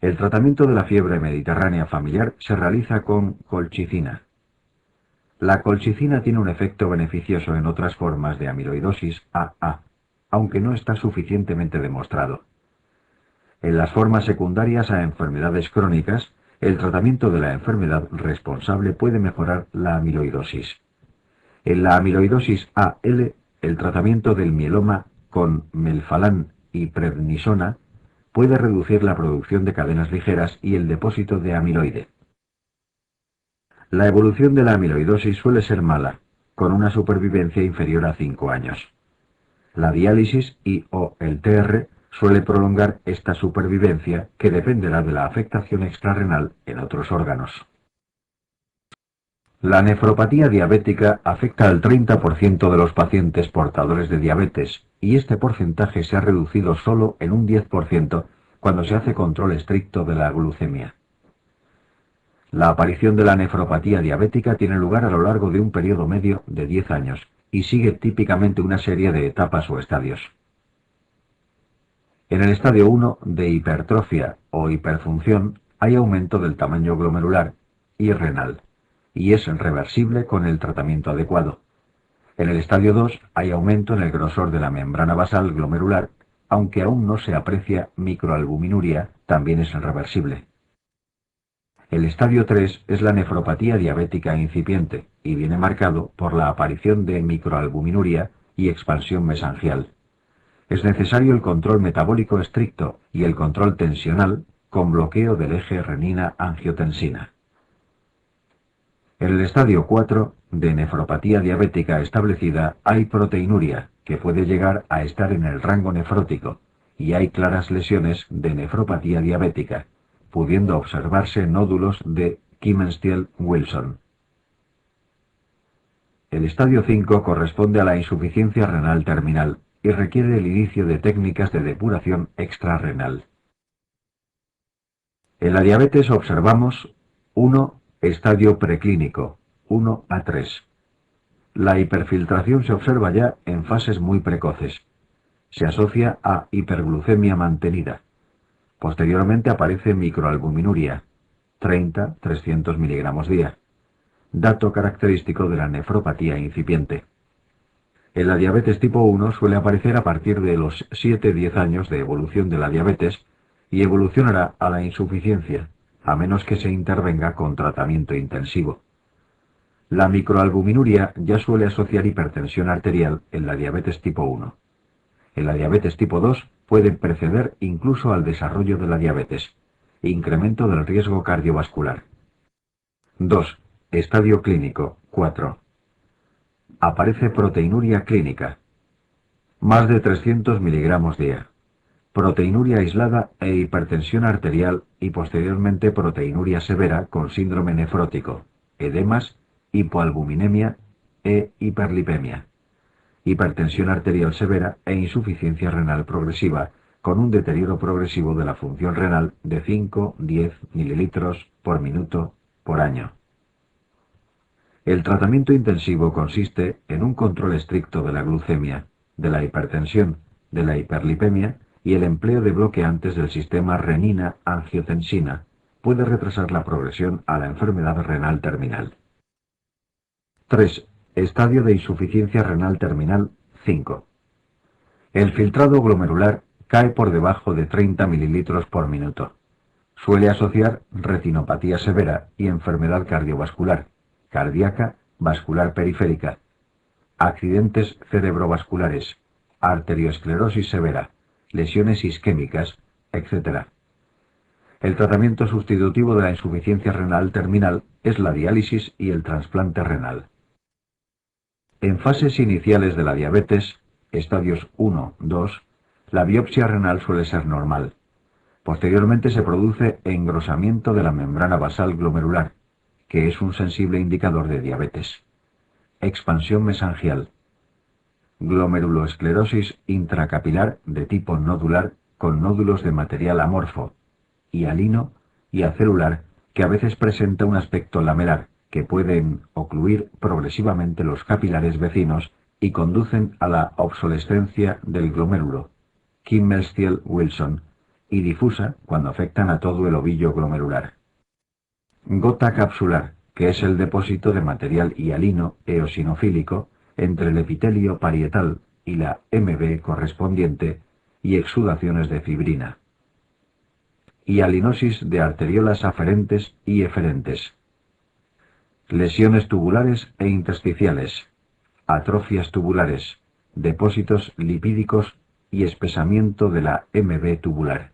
El tratamiento de la fiebre mediterránea familiar se realiza con colchicina. La colchicina tiene un efecto beneficioso en otras formas de amiloidosis AA, aunque no está suficientemente demostrado. En las formas secundarias a enfermedades crónicas, el tratamiento de la enfermedad responsable puede mejorar la amiloidosis. En la amiloidosis AL, el tratamiento del mieloma con melfalán y prednisona puede reducir la producción de cadenas ligeras y el depósito de amiloide. La evolución de la amiloidosis suele ser mala, con una supervivencia inferior a 5 años. La diálisis y/o el TR suele prolongar esta supervivencia, que dependerá de la afectación extrarrenal en otros órganos. La nefropatía diabética afecta al 30% de los pacientes portadores de diabetes, y este porcentaje se ha reducido solo en un 10% cuando se hace control estricto de la glucemia. La aparición de la nefropatía diabética tiene lugar a lo largo de un periodo medio de 10 años y sigue típicamente una serie de etapas o estadios. En el estadio 1 de hipertrofia o hiperfunción hay aumento del tamaño glomerular y renal, y es reversible con el tratamiento adecuado. En el estadio 2 hay aumento en el grosor de la membrana basal glomerular, aunque aún no se aprecia microalbuminuria, también es reversible. El estadio 3 es la nefropatía diabética incipiente y viene marcado por la aparición de microalbuminuria y expansión mesangial. Es necesario el control metabólico estricto y el control tensional con bloqueo del eje renina-angiotensina. En el estadio 4 de nefropatía diabética establecida hay proteinuria, que puede llegar a estar en el rango nefrótico, y hay claras lesiones de nefropatía diabética, pudiendo observarse nódulos de Kimenstiel-Wilson. El estadio 5 corresponde a la insuficiencia renal terminal y requiere el inicio de técnicas de depuración extrarrenal. En la diabetes observamos 1. Estadio preclínico, 1 a 3. La hiperfiltración se observa ya en fases muy precoces. Se asocia a hiperglucemia mantenida. Posteriormente aparece microalbuminuria, 30-300 miligramos día, dato característico de la nefropatía incipiente. En la diabetes tipo 1 suele aparecer a partir de los 7-10 años de evolución de la diabetes y evolucionará a la insuficiencia, a menos que se intervenga con tratamiento intensivo. La microalbuminuria ya suele asociar hipertensión arterial en la diabetes tipo 1. En la diabetes tipo 2 puede preceder incluso al desarrollo de la diabetes, incremento del riesgo cardiovascular. 2. Estadio clínico, 4. Aparece proteinuria clínica, más de 300 miligramos día, proteinuria aislada e hipertensión arterial y posteriormente proteinuria severa con síndrome nefrótico, edemas, hipoalbuminemia e hiperlipemia, hipertensión arterial severa e insuficiencia renal progresiva con un deterioro progresivo de la función renal de 5-10 mililitros por minuto por año. El tratamiento intensivo consiste en un control estricto de la glucemia, de la hipertensión, de la hiperlipemia y el empleo de bloqueantes del sistema renina-angiotensina. Puede retrasar la progresión a la enfermedad renal terminal. 3. Estadio de insuficiencia renal terminal 5. El filtrado glomerular cae por debajo de 30 mililitros por minuto. Suele asociar retinopatía severa y enfermedad cardiovascular, cardíaca, vascular periférica, accidentes cerebrovasculares, arteriosclerosis severa, lesiones isquémicas, etc. El tratamiento sustitutivo de la insuficiencia renal terminal es la diálisis y el trasplante renal. En fases iniciales de la diabetes, estadios 1-2, la biopsia renal suele ser normal. Posteriormente se produce engrosamiento de la membrana basal glomerular, que es un sensible indicador de diabetes. Expansión mesangial. Glomeruloesclerosis intracapilar de tipo nodular con nódulos de material amorfo, hialino y acelular, que a veces presenta un aspecto lamelar, que pueden ocluir progresivamente los capilares vecinos y conducen a la obsolescencia del glomérulo, Kimmel-Stiel-Wilson, y difusa cuando afectan a todo el ovillo glomerular. Gota capsular, que es el depósito de material hialino eosinofílico entre el epitelio parietal y la MB correspondiente y exudaciones de fibrina. Hialinosis de arteriolas aferentes y eferentes. Lesiones tubulares e intersticiales. Atrofias tubulares, depósitos lipídicos y espesamiento de la MB tubular.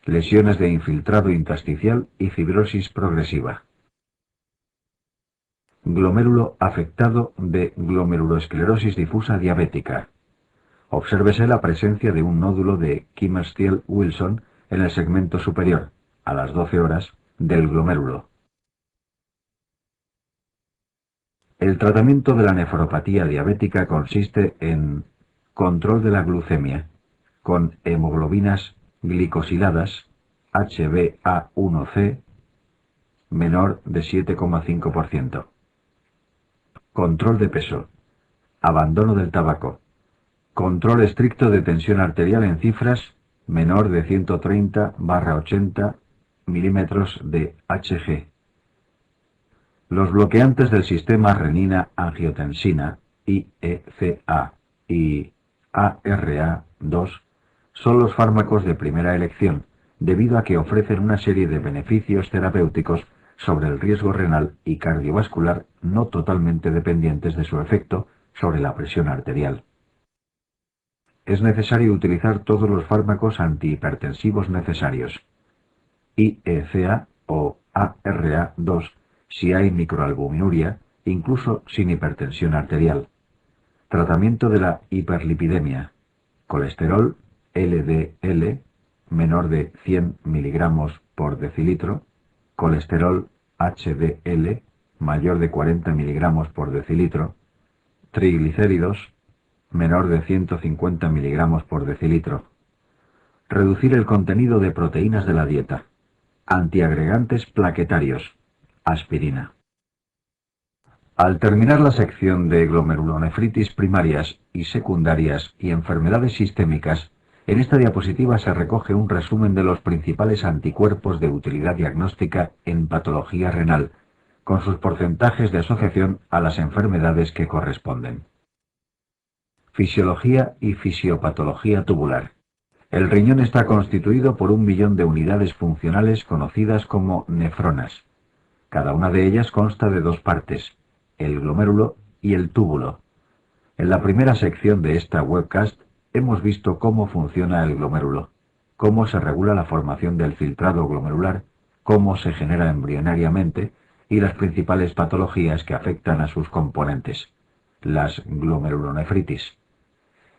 Lesiones de infiltrado intersticial y fibrosis progresiva. Glomérulo afectado de glomerulosclerosis difusa diabética. Obsérvese la presencia de un nódulo de Kimmerstiel-Wilson en el segmento superior, a las 12 horas, del glomérulo. El tratamiento de la nefropatía diabética consiste en control de la glucemia, con hemoglobinas glicosiladas HbA1c menor de 7,5%. Control de peso. Abandono del tabaco. Control estricto de tensión arterial en cifras menor de 130/80 milímetros de Hg. Los bloqueantes del sistema renina-angiotensina, IECA y ARA2, son los fármacos de primera elección, debido a que ofrecen una serie de beneficios terapéuticos sobre el riesgo renal y cardiovascular no totalmente dependientes de su efecto sobre la presión arterial. Es necesario utilizar todos los fármacos antihipertensivos necesarios, IECA o ARA2, si hay microalbuminuria, incluso sin hipertensión arterial. Tratamiento de la hiperlipidemia. Colesterol LDL menor de 100 miligramos por decilitro. Colesterol HDL mayor de 40 miligramos por decilitro. Triglicéridos menor de 150 miligramos por decilitro. Reducir el contenido de proteínas de la dieta. Antiagregantes plaquetarios. Aspirina. Al terminar la sección de glomerulonefritis primarias y secundarias y enfermedades sistémicas, en esta diapositiva se recoge un resumen de los principales anticuerpos de utilidad diagnóstica en patología renal, con sus porcentajes de asociación a las enfermedades que corresponden. Fisiología y fisiopatología tubular. El riñón está constituido por 1 millón de unidades funcionales conocidas como nefronas. Cada una de ellas consta de 2 partes, el glomérulo y el túbulo. En la primera sección de esta webcast hemos visto cómo funciona el glomérulo, cómo se regula la formación del filtrado glomerular, cómo se genera embrionariamente y las principales patologías que afectan a sus componentes, las glomerulonefritis.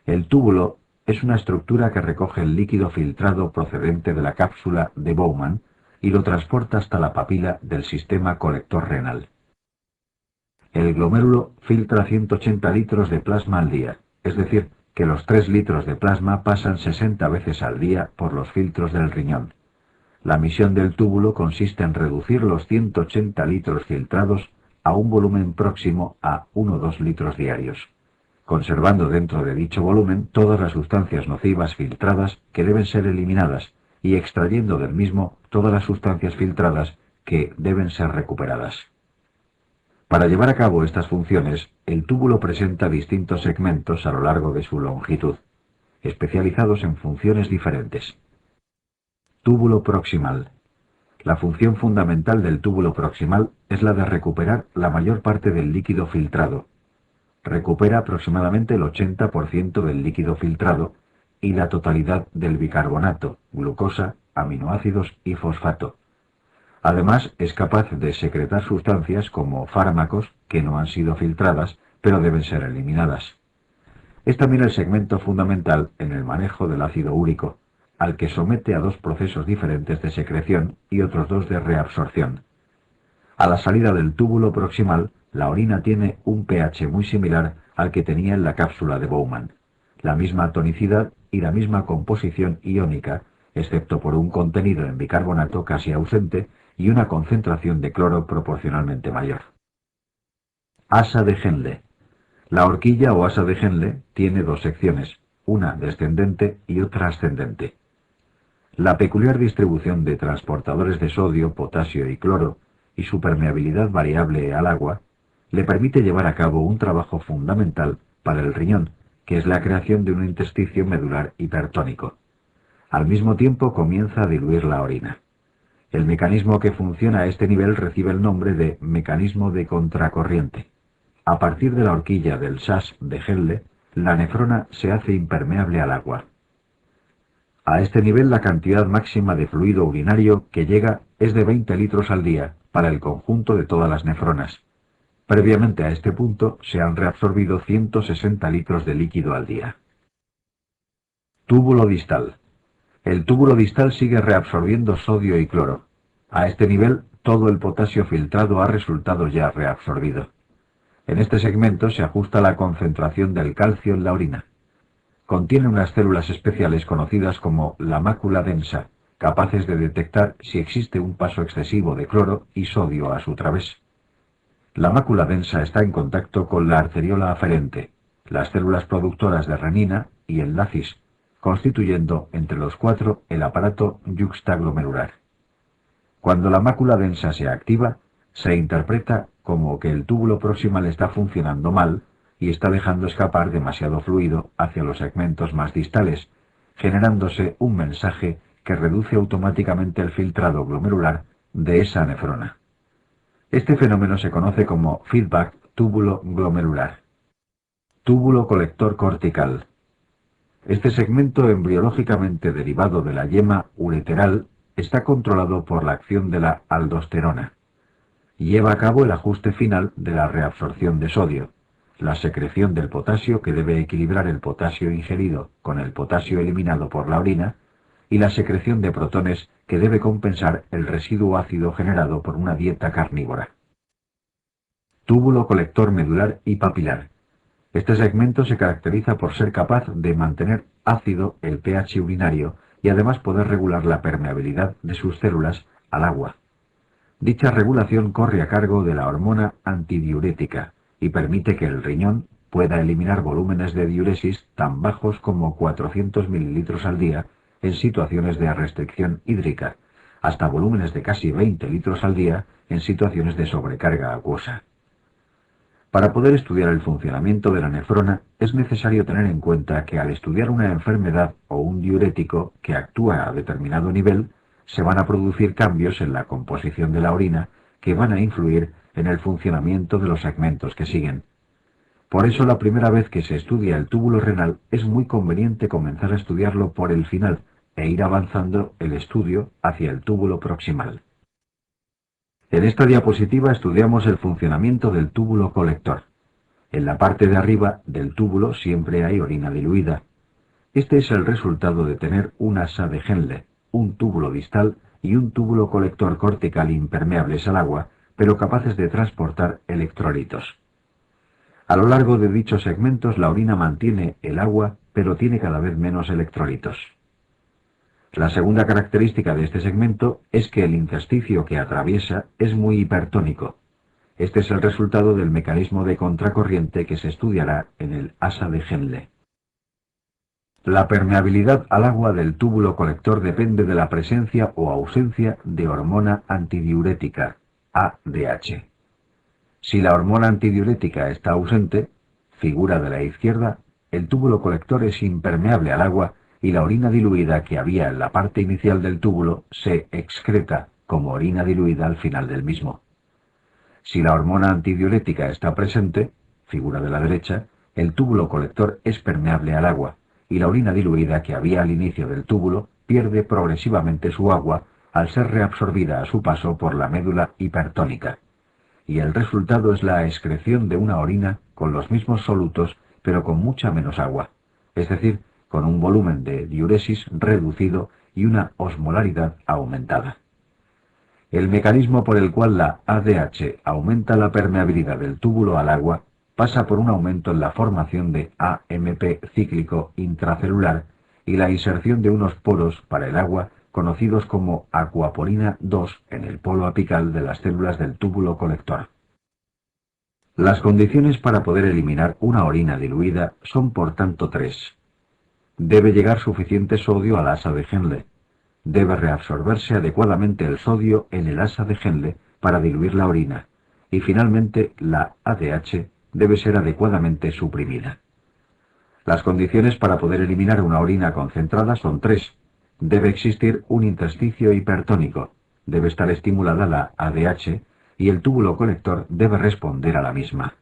El túbulo es una estructura que recoge el líquido filtrado procedente de la cápsula de Bowman y lo transporta hasta la papila del sistema colector renal. El glomérulo filtra 180 litros de plasma al día, es decir, que los 3 litros de plasma pasan 60 veces al día por los filtros del riñón. La misión del túbulo consiste en reducir los 180 litros filtrados a un volumen próximo a 1 o 2 litros diarios, conservando dentro de dicho volumen todas las sustancias nocivas filtradas que deben ser eliminadas y extrayendo del mismo todas las sustancias filtradas que deben ser recuperadas. Para llevar a cabo estas funciones, el túbulo presenta distintos segmentos a lo largo de su longitud, especializados en funciones diferentes. Túbulo proximal. La función fundamental del túbulo proximal es la de recuperar la mayor parte del líquido filtrado. Recupera aproximadamente el 80% del líquido filtrado y la totalidad del bicarbonato, glucosa, aminoácidos y fosfato. Además, es capaz de secretar sustancias como fármacos que no han sido filtradas, pero deben ser eliminadas. Es también el segmento fundamental en el manejo del ácido úrico, al que somete a 2 procesos diferentes de secreción y otros 2 de reabsorción. A la salida del túbulo proximal, la orina tiene un pH muy similar al que tenía en la cápsula de Bowman, la misma tonicidad y la misma composición iónica, excepto por un contenido en bicarbonato casi ausente y una concentración de cloro proporcionalmente mayor. Asa de Henle. La horquilla o asa de Henle tiene 2 secciones, una descendente y otra ascendente. La peculiar distribución de transportadores de sodio, potasio y cloro y su permeabilidad variable al agua le permite llevar a cabo un trabajo fundamental para el riñón, que es la creación de un intersticio medular hipertónico. Al mismo tiempo comienza a diluir la orina. El mecanismo que funciona a este nivel recibe el nombre de mecanismo de contracorriente. A partir de la horquilla del SAS de Henle, la nefrona se hace impermeable al agua. A este nivel la cantidad máxima de fluido urinario que llega es de 20 litros al día para el conjunto de todas las nefronas. Previamente a este punto se han reabsorbido 160 litros de líquido al día. Túbulo distal. El túbulo distal sigue reabsorbiendo sodio y cloro. A este nivel, todo el potasio filtrado ha resultado ya reabsorbido. En este segmento se ajusta la concentración del calcio en la orina. Contiene unas células especiales conocidas como la mácula densa, capaces de detectar si existe un paso excesivo de cloro y sodio a su través. La mácula densa está en contacto con la arteriola aferente, las células productoras de renina y el lacis, constituyendo entre los cuatro el aparato yuxtaglomerular. Cuando la mácula densa se activa, se interpreta como que el túbulo proximal está funcionando mal y está dejando escapar demasiado fluido hacia los segmentos más distales, generándose un mensaje que reduce automáticamente el filtrado glomerular de esa nefrona. Este fenómeno se conoce como feedback túbulo glomerular. Túbulo colector cortical. Este segmento embriológicamente derivado de la yema ureteral está controlado por la acción de la aldosterona. Lleva a cabo el ajuste final de la reabsorción de sodio, la secreción del potasio que debe equilibrar el potasio ingerido con el potasio eliminado por la orina y la secreción de protones que debe compensar el residuo ácido generado por una dieta carnívora. Túbulo colector medular y papilar. Este segmento se caracteriza por ser capaz de mantener ácido el pH urinario y además poder regular la permeabilidad de sus células al agua. Dicha regulación corre a cargo de la hormona antidiurética y permite que el riñón pueda eliminar volúmenes de diuresis tan bajos como 400 mililitros al día en situaciones de restricción hídrica, hasta volúmenes de casi 20 litros al día en situaciones de sobrecarga acuosa. Para poder estudiar el funcionamiento de la nefrona es necesario tener en cuenta que al estudiar una enfermedad o un diurético que actúa a determinado nivel, se van a producir cambios en la composición de la orina que van a influir en el funcionamiento de los segmentos que siguen. Por eso la primera vez que se estudia el túbulo renal es muy conveniente comenzar a estudiarlo por el final e ir avanzando el estudio hacia el túbulo proximal. En esta diapositiva estudiamos el funcionamiento del túbulo colector. En la parte de arriba del túbulo siempre hay orina diluida. Este es el resultado de tener un asa de Henle, un túbulo distal y un túbulo colector cortical impermeables al agua, pero capaces de transportar electrolitos. A lo largo de dichos segmentos la orina mantiene el agua, pero tiene cada vez menos electrolitos. La segunda característica de este segmento es que el intersticio que atraviesa es muy hipertónico. Este es el resultado del mecanismo de contracorriente que se estudiará en el asa de Henle. La permeabilidad al agua del túbulo colector depende de la presencia o ausencia de hormona antidiurética, ADH. Si la hormona antidiurética está ausente, figura de la izquierda, el túbulo colector es impermeable al agua y la orina diluida que había en la parte inicial del túbulo se excreta como orina diluida al final del mismo. Si la hormona antidiurética está presente, figura de la derecha, el túbulo colector es permeable al agua y la orina diluida que había al inicio del túbulo pierde progresivamente su agua al ser reabsorbida a su paso por la médula hipertónica. Y el resultado es la excreción de una orina con los mismos solutos pero con mucha menos agua, es decir, con un volumen de diuresis reducido y una osmolaridad aumentada. El mecanismo por el cual la ADH aumenta la permeabilidad del túbulo al agua pasa por un aumento en la formación de AMP cíclico intracelular y la inserción de unos poros para el agua conocidos como acuaporina 2 en el polo apical de las células del túbulo colector. Las condiciones para poder eliminar una orina diluida son por tanto tres. Debe llegar suficiente sodio al asa de Henle. Debe reabsorberse adecuadamente el sodio en el asa de Henle para diluir la orina. Y finalmente, la ADH debe ser adecuadamente suprimida. Las condiciones para poder eliminar una orina concentrada son tres. Debe existir un intersticio hipertónico, debe estar estimulada la ADH y el túbulo colector debe responder a la misma.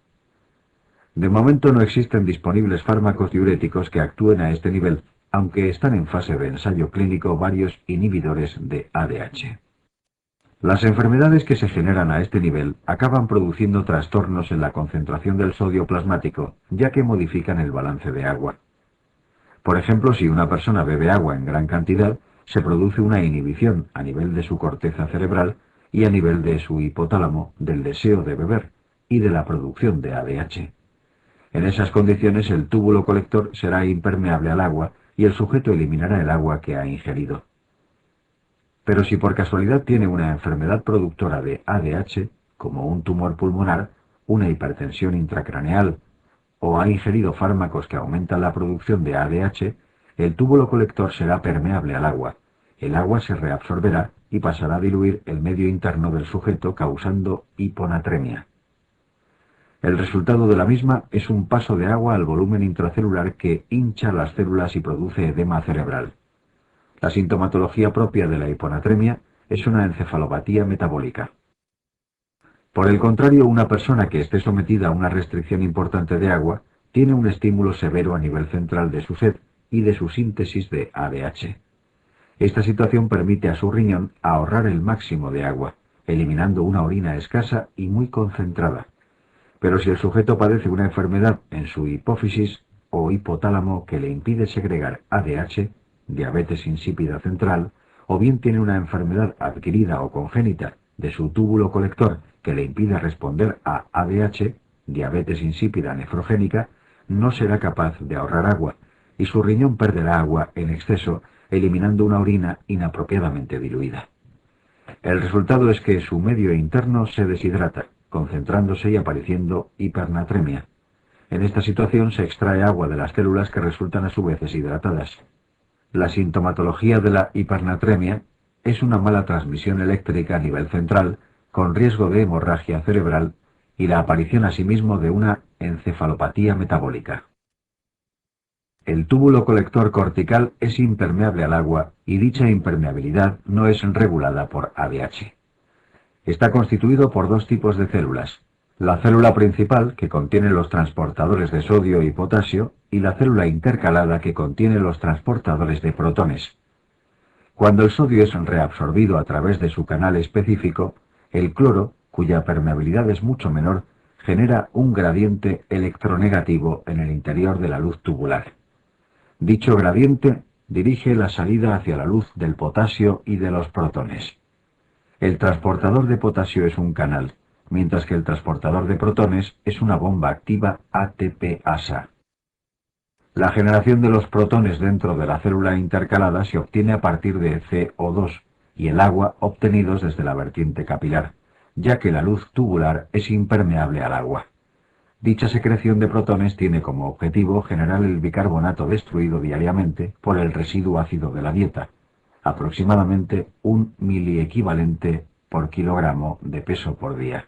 De momento no existen disponibles fármacos diuréticos que actúen a este nivel, aunque están en fase de ensayo clínico varios inhibidores de ADH. Las enfermedades que se generan a este nivel acaban produciendo trastornos en la concentración del sodio plasmático, ya que modifican el balance de agua. Por ejemplo, si una persona bebe agua en gran cantidad, se produce una inhibición a nivel de su corteza cerebral y a nivel de su hipotálamo del deseo de beber y de la producción de ADH. En esas condiciones el túbulo colector será impermeable al agua y el sujeto eliminará el agua que ha ingerido. Pero si por casualidad tiene una enfermedad productora de ADH, como un tumor pulmonar, una hipertensión intracraneal, o ha ingerido fármacos que aumentan la producción de ADH, el túbulo colector será permeable al agua. El agua se reabsorberá y pasará a diluir el medio interno del sujeto causando hiponatremia. El resultado de la misma es un paso de agua al volumen intracelular que hincha las células y produce edema cerebral. La sintomatología propia de la hiponatremia es una encefalopatía metabólica. Por el contrario, una persona que esté sometida a una restricción importante de agua tiene un estímulo severo a nivel central de su sed y de su síntesis de ADH. Esta situación permite a su riñón ahorrar el máximo de agua, eliminando una orina escasa y muy concentrada. Pero si el sujeto padece una enfermedad en su hipófisis o hipotálamo que le impide segregar ADH, diabetes insípida central, o bien tiene una enfermedad adquirida o congénita de su túbulo colector que le impide responder a ADH, diabetes insípida nefrogénica, no será capaz de ahorrar agua y su riñón perderá agua en exceso, eliminando una orina inapropiadamente diluida. El resultado es que su medio interno se deshidrata, concentrándose y apareciendo hipernatremia. En esta situación se extrae agua de las células que resultan a su vez deshidratadas. La sintomatología de la hipernatremia es una mala transmisión eléctrica a nivel central, con riesgo de hemorragia cerebral y la aparición asimismo de una encefalopatía metabólica. El túbulo colector cortical es impermeable al agua y dicha impermeabilidad no es regulada por ADH. Está constituido por dos tipos de células: la célula principal, que contiene los transportadores de sodio y potasio, y la célula intercalada, que contiene los transportadores de protones. Cuando el sodio es reabsorbido a través de su canal específico, el cloro, cuya permeabilidad es mucho menor, genera un gradiente electronegativo en el interior de la luz tubular. Dicho gradiente dirige la salida hacia la luz del potasio y de los protones. El transportador de potasio es un canal, mientras que el transportador de protones es una bomba activa ATP-ASA. La generación de los protones dentro de la célula intercalada se obtiene a partir de CO2 y el agua obtenidos desde la vertiente capilar, ya que la luz tubular es impermeable al agua. Dicha secreción de protones tiene como objetivo generar el bicarbonato destruido diariamente por el residuo ácido de la dieta, aproximadamente 1 miliequivalente por kilogramo de peso por día.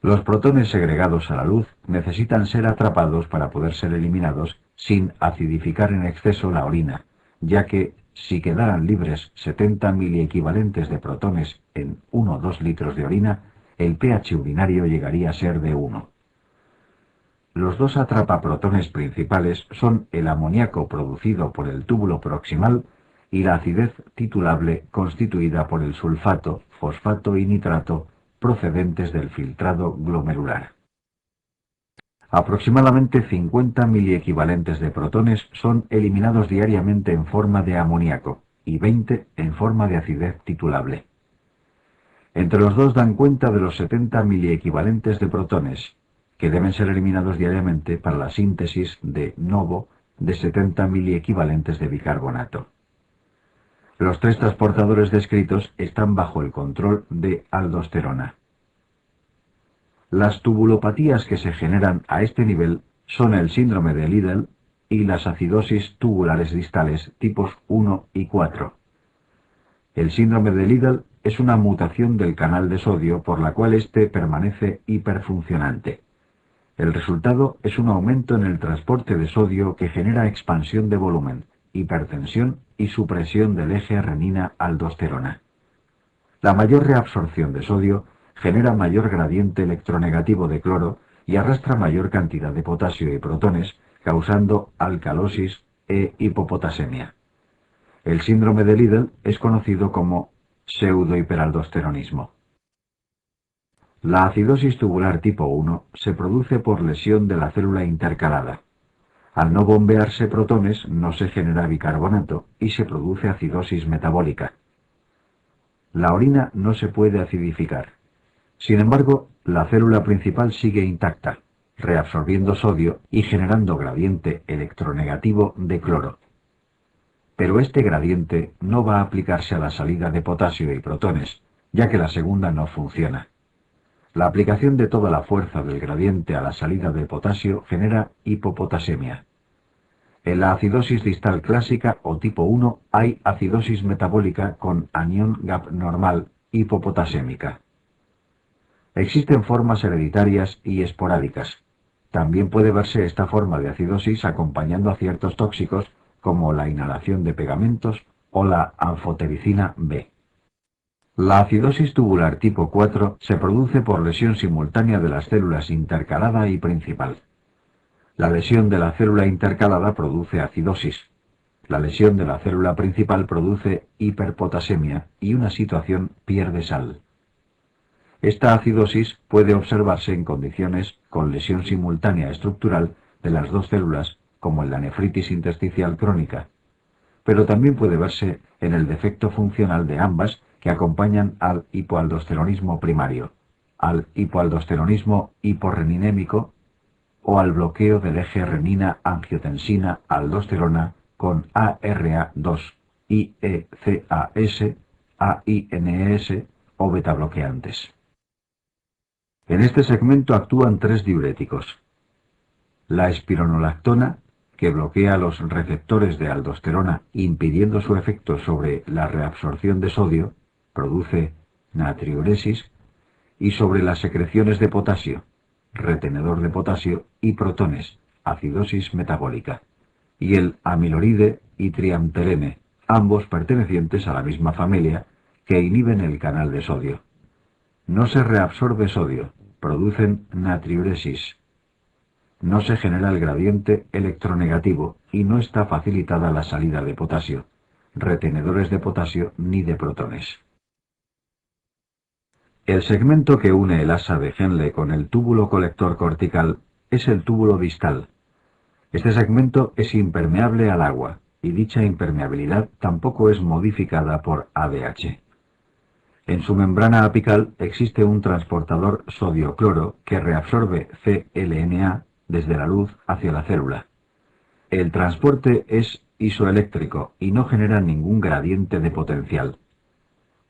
Los protones segregados a la luz necesitan ser atrapados para poder ser eliminados sin acidificar en exceso la orina, ya que si quedaran libres 70 miliequivalentes de protones en 1 o 2 litros de orina, el pH urinario llegaría a ser de 1. Los dos atrapaprotones principales son el amoníaco producido por el túbulo proximal y la acidez titulable constituida por el sulfato, fosfato y nitrato procedentes del filtrado glomerular. Aproximadamente 50 miliequivalentes de protones son eliminados diariamente en forma de amoníaco y 20 en forma de acidez titulable. Entre los dos dan cuenta de los 70 miliequivalentes de protones, que deben ser eliminados diariamente para la síntesis de novo de 70 miliequivalentes de bicarbonato. Los tres transportadores descritos están bajo el control de aldosterona. Las tubulopatías que se generan a este nivel son el síndrome de Liddle, y las acidosis tubulares distales tipos 1 y 4. El síndrome de Liddle es una mutación del canal de sodio por la cual éste permanece hiperfuncionante. El resultado es un aumento en el transporte de sodio que genera expansión de volumen, hipertensión y supresión del eje renina-aldosterona. La mayor reabsorción de sodio genera mayor gradiente electronegativo de cloro y arrastra mayor cantidad de potasio y protones, causando alcalosis e hipopotasemia. El síndrome de Liddle es conocido como pseudohiperaldosteronismo. La acidosis tubular tipo 1 se produce por lesión de la célula intercalada. Al no bombearse protones no se genera bicarbonato y se produce acidosis metabólica. La orina no se puede acidificar. Sin embargo, la célula principal sigue intacta, reabsorbiendo sodio y generando gradiente electronegativo de cloro. Pero este gradiente no va a aplicarse a la salida de potasio y protones, ya que la segunda no funciona. La aplicación de toda la fuerza del gradiente a la salida de potasio genera hipopotasemia. En la acidosis distal clásica o tipo 1 hay acidosis metabólica con anión gap normal hipopotasémica. Existen formas hereditarias y esporádicas. También puede verse esta forma de acidosis acompañando a ciertos tóxicos como la inhalación de pegamentos o la anfotericina B. La acidosis tubular tipo 4 se produce por lesión simultánea de las células intercalada y principal. La lesión de la célula intercalada produce acidosis. La lesión de la célula principal produce hiperpotasemia y una situación pierde sal. Esta acidosis puede observarse en condiciones con lesión simultánea estructural de las dos células, como en la nefritis intersticial crónica, pero también puede verse en el defecto funcional de ambas que acompañan al hipoaldosteronismo primario, al hipoaldosteronismo hiporreninémico o al bloqueo del eje renina-angiotensina-aldosterona con ARA2, IECAS, AINES o betabloqueantes. En este segmento actúan tres diuréticos. La espironolactona, que bloquea los receptores de aldosterona impidiendo su efecto sobre la reabsorción de sodio, produce natriuresis, y sobre las secreciones de potasio, retenedor de potasio y protones, acidosis metabólica, y el amiloride y triamterene, ambos pertenecientes a la misma familia, que inhiben el canal de sodio. No se reabsorbe sodio, producen natriuresis. No se genera el gradiente electronegativo y no está facilitada la salida de potasio, retenedores de potasio ni de protones. El segmento que une el asa de Henle con el túbulo colector cortical es el túbulo distal. Este segmento es impermeable al agua y dicha impermeabilidad tampoco es modificada por ADH. En su membrana apical existe un transportador sodio-cloro que reabsorbe CLNA desde la luz hacia la célula. El transporte es isoeléctrico y no genera ningún gradiente de potencial.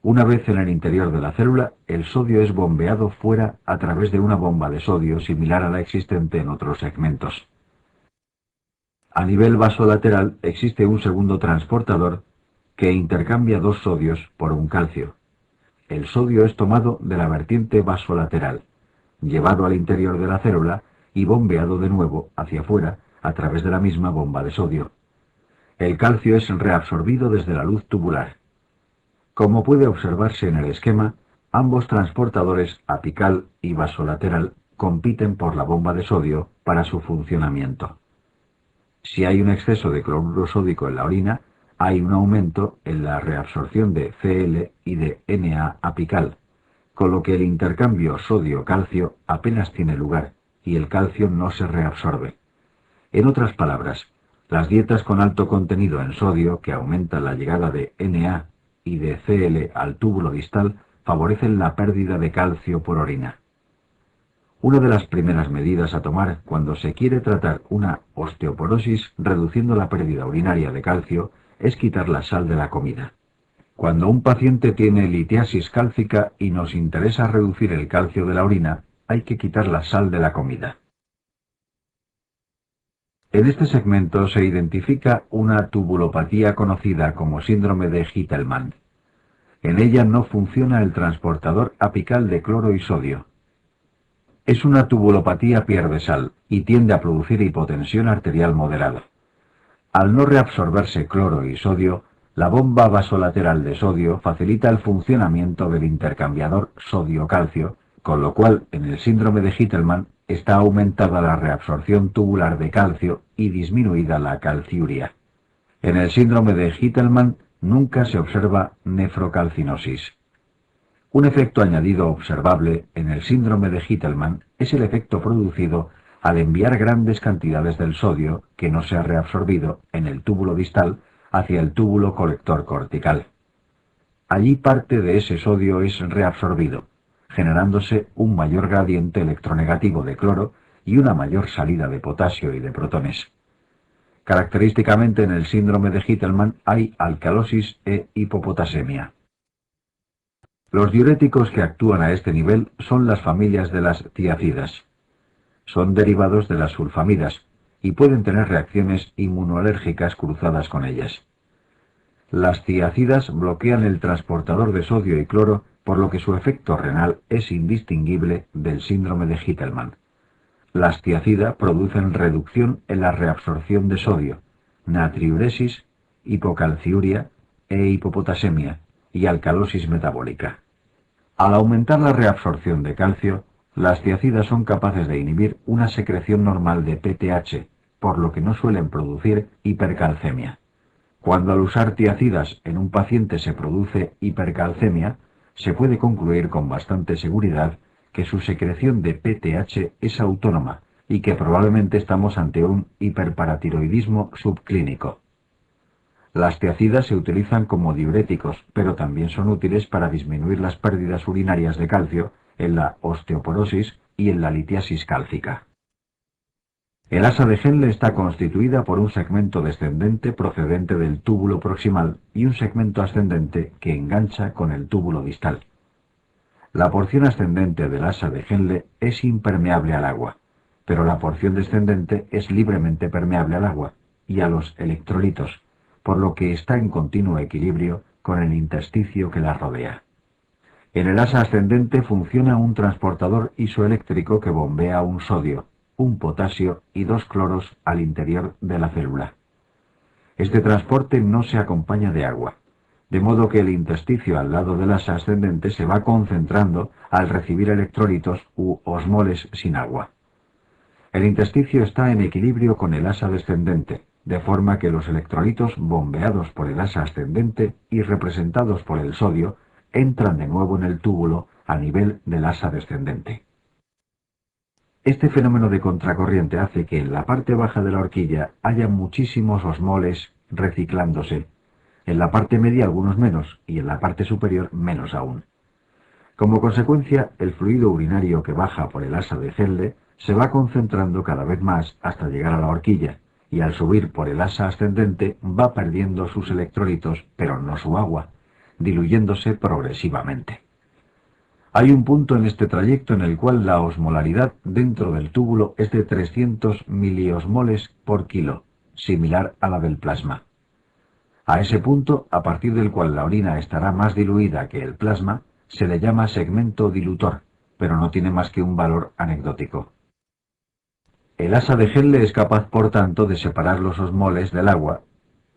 Una vez en el interior de la célula, el sodio es bombeado fuera a través de una bomba de sodio similar a la existente en otros segmentos. A nivel vasolateral existe un segundo transportador que intercambia dos sodios por un calcio. El sodio es tomado de la vertiente vasolateral, llevado al interior de la célula y bombeado de nuevo hacia afuera a través de la misma bomba de sodio. El calcio es reabsorbido desde la luz tubular. Como puede observarse en el esquema, ambos transportadores apical y vasolateral compiten por la bomba de sodio para su funcionamiento. Si hay un exceso de cloruro sódico en la orina, hay un aumento en la reabsorción de Cl y de Na apical, con lo que el intercambio sodio-calcio apenas tiene lugar y el calcio no se reabsorbe. En otras palabras, las dietas con alto contenido en sodio que aumentan la llegada de Na y de Cl al túbulo distal favorecen la pérdida de calcio por orina. Una de las primeras medidas a tomar cuando se quiere tratar una osteoporosis reduciendo la pérdida urinaria de calcio es quitar la sal de la comida. Cuando un paciente tiene litiasis cálcica y nos interesa reducir el calcio de la orina, hay que quitar la sal de la comida. En este segmento se identifica una tubulopatía conocida como síndrome de Gitelman. En ella no funciona el transportador apical de cloro y sodio. Es una tubulopatía pierde-sal y tiende a producir hipotensión arterial moderada. Al no reabsorberse cloro y sodio, la bomba vasolateral de sodio facilita el funcionamiento del intercambiador sodio-calcio, con lo cual en el síndrome de Gitelman está aumentada la reabsorción tubular de calcio y disminuida la calciuria. En el síndrome de Gitelman nunca se observa nefrocalcinosis. Un efecto añadido observable en el síndrome de Gitelman es el efecto producido al enviar grandes cantidades del sodio que no se ha reabsorbido en el túbulo distal hacia el túbulo colector cortical. Allí parte de ese sodio es reabsorbido, generándose un mayor gradiente electronegativo de cloro y una mayor salida de potasio y de protones. Característicamente en el síndrome de Gitelman hay alcalosis e hipopotasemia. Los diuréticos que actúan a este nivel son las familias de las tiacidas. Son derivados de las sulfamidas y pueden tener reacciones inmunoalérgicas cruzadas con ellas. Las tiacidas bloquean el transportador de sodio y cloro, por lo que su efecto renal es indistinguible del síndrome de Gitelman. Las tiacidas producen reducción en la reabsorción de sodio, natriuresis, hipocalciuria e hipopotasemia y alcalosis metabólica. Al aumentar la reabsorción de calcio, las tiacidas son capaces de inhibir una secreción normal de PTH, por lo que no suelen producir hipercalcemia. Cuando al usar tiacidas en un paciente se produce hipercalcemia, se puede concluir con bastante seguridad que su secreción de PTH es autónoma y que probablemente estamos ante un hiperparatiroidismo subclínico. Las tiacidas se utilizan como diuréticos, pero también son útiles para disminuir las pérdidas urinarias de calcio en la osteoporosis y en la litiasis cálcica. El asa de Henle está constituida por un segmento descendente procedente del túbulo proximal y un segmento ascendente que engancha con el túbulo distal. La porción ascendente del asa de Henle es impermeable al agua, pero la porción descendente es libremente permeable al agua y a los electrolitos, por lo que está en continuo equilibrio con el intersticio que la rodea. En el asa ascendente funciona un transportador isoeléctrico que bombea un sodio, un potasio y dos cloros al interior de la célula. Este transporte no se acompaña de agua, de modo que el intersticio al lado del asa ascendente se va concentrando al recibir electrolitos u osmoles sin agua. El intersticio está en equilibrio con el asa descendente, de forma que los electrolitos bombeados por el asa ascendente y representados por el sodio entran de nuevo en el túbulo a nivel del asa descendente. Este fenómeno de contracorriente hace que en la parte baja de la horquilla haya muchísimos osmoles reciclándose, en la parte media algunos menos y en la parte superior menos aún. Como consecuencia, el fluido urinario que baja por el asa de Henle se va concentrando cada vez más hasta llegar a la horquilla, y al subir por el asa ascendente va perdiendo sus electrolitos, pero no su agua, diluyéndose progresivamente. Hay un punto en este trayecto en el cual la osmolaridad dentro del túbulo es de 300 miliosmoles por kilo, similar a la del plasma. A ese punto, a partir del cual la orina estará más diluida que el plasma, se le llama segmento dilutor, pero no tiene más que un valor anecdótico. El asa de Henle es capaz, por tanto, de separar los osmoles del agua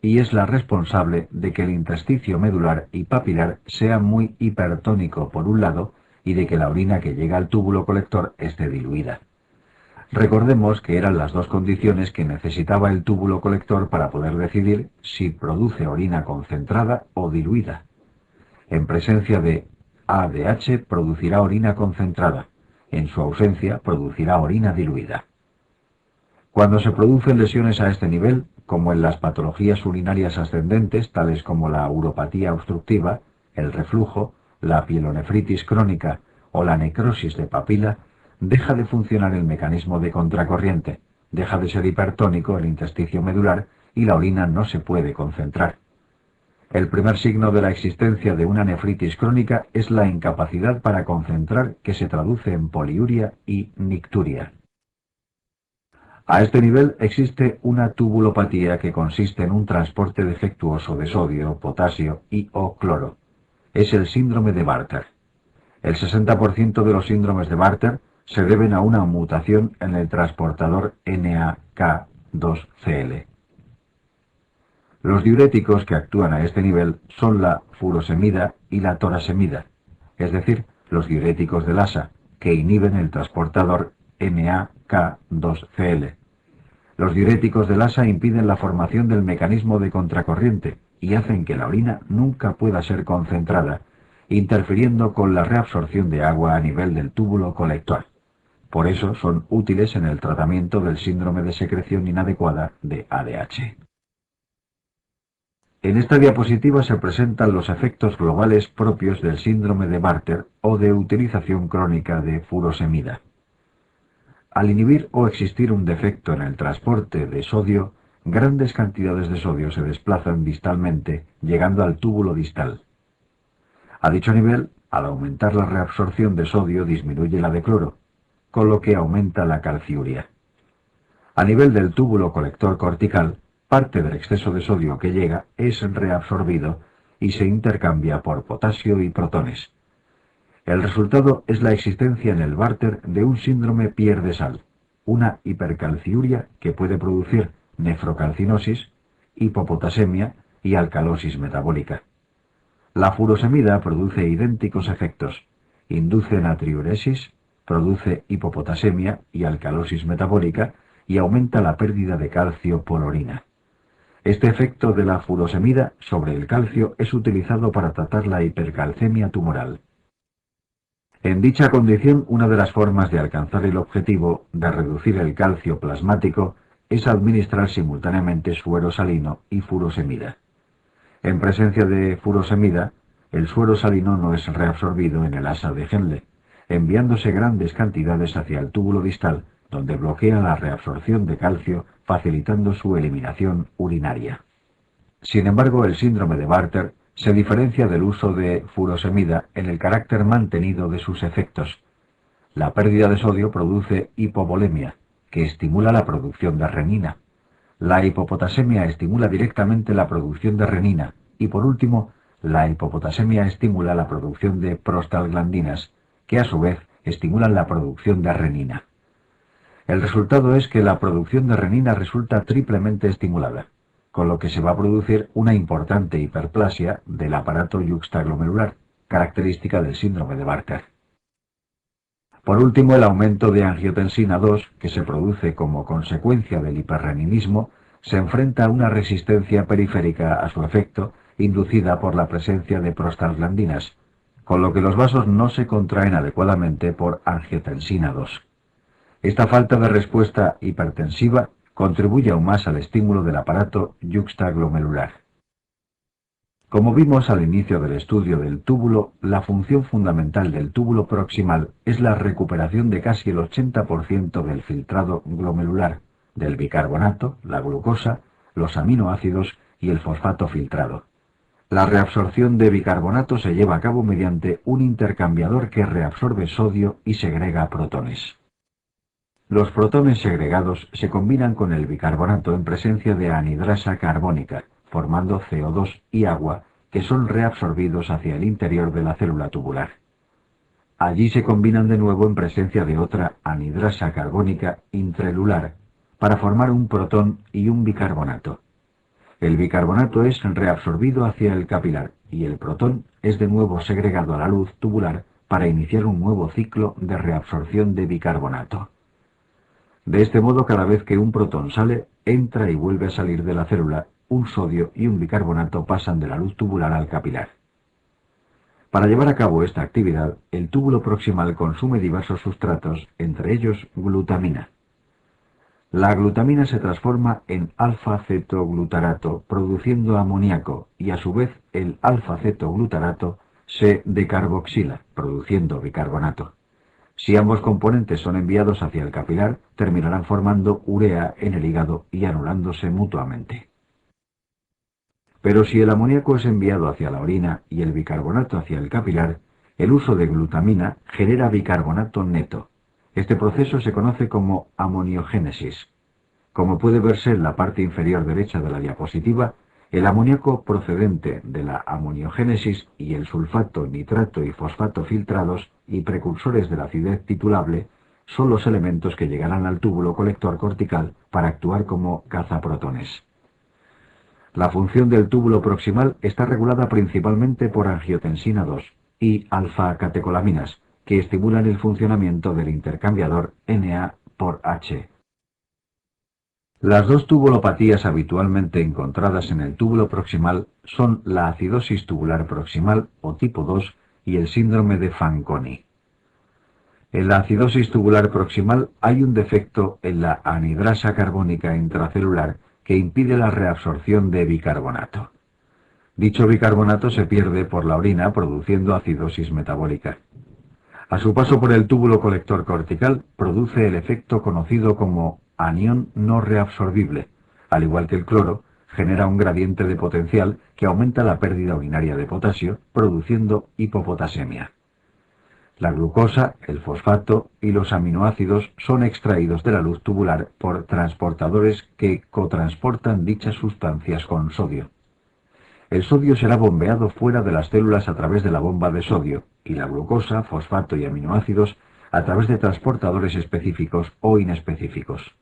y es la responsable de que el intersticio medular y papilar sea muy hipertónico por un lado y de que la orina que llega al túbulo colector esté diluida. Recordemos que eran las dos condiciones que necesitaba el túbulo colector para poder decidir si produce orina concentrada o diluida. En presencia de ADH producirá orina concentrada, en su ausencia producirá orina diluida. Cuando se producen lesiones a este nivel, como en las patologías urinarias ascendentes, tales como la uropatía obstructiva, el reflujo, la pielonefritis crónica o la necrosis de papila, deja de funcionar el mecanismo de contracorriente, deja de ser hipertónico el intersticio medular y la orina no se puede concentrar. El primer signo de la existencia de una nefritis crónica es la incapacidad para concentrar, que se traduce en poliuria y nicturia. A este nivel existe una tubulopatía que consiste en un transporte defectuoso de sodio, potasio y o cloro. Es el síndrome de Bartter. El 60% de los síndromes de Bartter se deben a una mutación en el transportador NAK2Cl. Los diuréticos que actúan a este nivel son la furosemida y la torasemida, es decir, los diuréticos del ASA, que inhiben el transportador NAK2Cl. Los diuréticos del ASA impiden la formación del mecanismo de contracorriente y hacen que la orina nunca pueda ser concentrada, interfiriendo con la reabsorción de agua a nivel del túbulo colector. Por eso son útiles en el tratamiento del síndrome de secreción inadecuada de ADH. En esta diapositiva se presentan los efectos globales propios del síndrome de Bartter o de utilización crónica de furosemida. Al inhibir o existir un defecto en el transporte de sodio, grandes cantidades de sodio se desplazan distalmente, llegando al túbulo distal. A dicho nivel, al aumentar la reabsorción de sodio disminuye la de cloro, con lo que aumenta la calciuria. A nivel del túbulo colector cortical, parte del exceso de sodio que llega es reabsorbido y se intercambia por potasio y protones. El resultado es la existencia en el Bartter de un síndrome Pierre-de-Sal, una hipercalciuria que puede producir nefrocalcinosis, hipopotasemia y alcalosis metabólica. La furosemida produce idénticos efectos, induce natriuresis, produce hipopotasemia y alcalosis metabólica y aumenta la pérdida de calcio por orina. Este efecto de la furosemida sobre el calcio es utilizado para tratar la hipercalcemia tumoral. En dicha condición, una de las formas de alcanzar el objetivo de reducir el calcio plasmático es administrar simultáneamente suero salino y furosemida. En presencia de furosemida, el suero salino no es reabsorbido en el asa de Henle, enviándose grandes cantidades hacia el túbulo distal, donde bloquea la reabsorción de calcio, facilitando su eliminación urinaria. Sin embargo, el síndrome de Bartter se diferencia del uso de furosemida en el carácter mantenido de sus efectos. La pérdida de sodio produce hipovolemia, que estimula la producción de renina. La hipopotasemia estimula directamente la producción de renina y, por último, la hipopotasemia estimula la producción de prostaglandinas, que a su vez estimulan la producción de renina. El resultado es que la producción de renina resulta triplemente estimulada, con lo que se va a producir una importante hiperplasia del aparato yuxtaglomerular, característica del síndrome de Bartter. Por último, el aumento de angiotensina 2, que se produce como consecuencia del hiperreninismo, se enfrenta a una resistencia periférica a su efecto, inducida por la presencia de prostaglandinas, con lo que los vasos no se contraen adecuadamente por angiotensina 2. Esta falta de respuesta hipertensiva contribuye aún más al estímulo del aparato yuxtaglomerular. Como vimos al inicio del estudio del túbulo, la función fundamental del túbulo proximal es la recuperación de casi el 80% del filtrado glomerular, del bicarbonato, la glucosa, los aminoácidos y el fosfato filtrado. La reabsorción de bicarbonato se lleva a cabo mediante un intercambiador que reabsorbe sodio y segrega protones. Los protones segregados se combinan con el bicarbonato en presencia de anhidrasa carbónica, formando CO2 y agua, que son reabsorbidos hacia el interior de la célula tubular. Allí se combinan de nuevo en presencia de otra anhidrasa carbónica intrelular, para formar un protón y un bicarbonato. El bicarbonato es reabsorbido hacia el capilar y el protón es de nuevo segregado a la luz tubular para iniciar un nuevo ciclo de reabsorción de bicarbonato. De este modo, cada vez que un protón sale, entra y vuelve a salir de la célula, un sodio y un bicarbonato pasan de la luz tubular al capilar. Para llevar a cabo esta actividad, el túbulo proximal consume diversos sustratos, entre ellos glutamina. La glutamina se transforma en alfa-cetoglutarato, produciendo amoníaco, y a su vez el alfa-cetoglutarato se decarboxila, produciendo bicarbonato. Si ambos componentes son enviados hacia el capilar, terminarán formando urea en el hígado y anulándose mutuamente. Pero si el amoníaco es enviado hacia la orina y el bicarbonato hacia el capilar, el uso de glutamina genera bicarbonato neto. Este proceso se conoce como amoniogénesis. Como puede verse en la parte inferior derecha de la diapositiva, el amoníaco procedente de la amoniogénesis y el sulfato, nitrato y fosfato filtrados y precursores de la acidez titulable son los elementos que llegarán al túbulo colector cortical para actuar como cazaprotones. La función del túbulo proximal está regulada principalmente por angiotensina 2 y alfa-catecolaminas, que estimulan el funcionamiento del intercambiador Na por H. Las dos tubulopatías habitualmente encontradas en el túbulo proximal son la acidosis tubular proximal o tipo 2 y el síndrome de Fanconi. En la acidosis tubular proximal hay un defecto en la anhidrasa carbónica intracelular que impide la reabsorción de bicarbonato. Dicho bicarbonato se pierde por la orina produciendo acidosis metabólica. A su paso por el túbulo colector cortical produce el efecto conocido como anión no reabsorbible. Al igual que el cloro, genera un gradiente de potencial que aumenta la pérdida urinaria de potasio, produciendo hipopotasemia. La glucosa, el fosfato y los aminoácidos son extraídos de la luz tubular por transportadores que cotransportan dichas sustancias con sodio. El sodio será bombeado fuera de las células a través de la bomba de sodio y la glucosa, fosfato y aminoácidos a través de transportadores específicos o inespecíficos.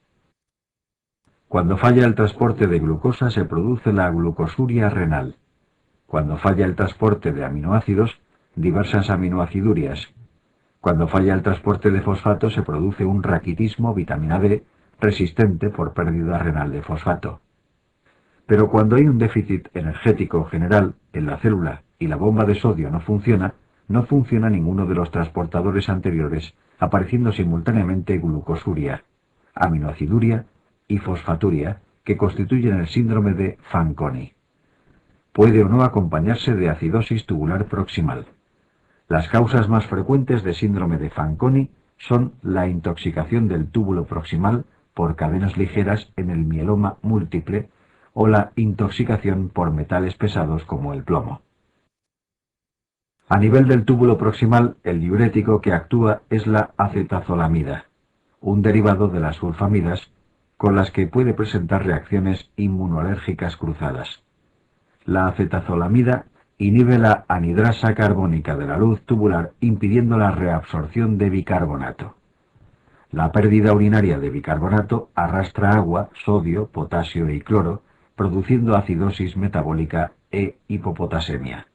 Cuando falla el transporte de glucosa se produce la glucosuria renal. Cuando falla el transporte de aminoácidos, diversas aminoacidurias. Cuando falla el transporte de fosfato se produce un raquitismo vitamina D resistente por pérdida renal de fosfato. Pero cuando hay un déficit energético general en la célula y la bomba de sodio no funciona ninguno de los transportadores anteriores, apareciendo simultáneamente glucosuria, aminoaciduria y fosfaturia, que constituyen el síndrome de Fanconi. Puede o no acompañarse de acidosis tubular proximal. Las causas más frecuentes de síndrome de Fanconi son la intoxicación del túbulo proximal por cadenas ligeras en el mieloma múltiple o la intoxicación por metales pesados como el plomo. A nivel del túbulo proximal, el diurético que actúa es la acetazolamida, un derivado de las sulfamidas, con las que puede presentar reacciones inmunoalérgicas cruzadas. La acetazolamida inhibe la anhidrasa carbónica de la luz tubular, impidiendo la reabsorción de bicarbonato. La pérdida urinaria de bicarbonato arrastra agua, sodio, potasio y cloro, produciendo acidosis metabólica e hipopotasemia.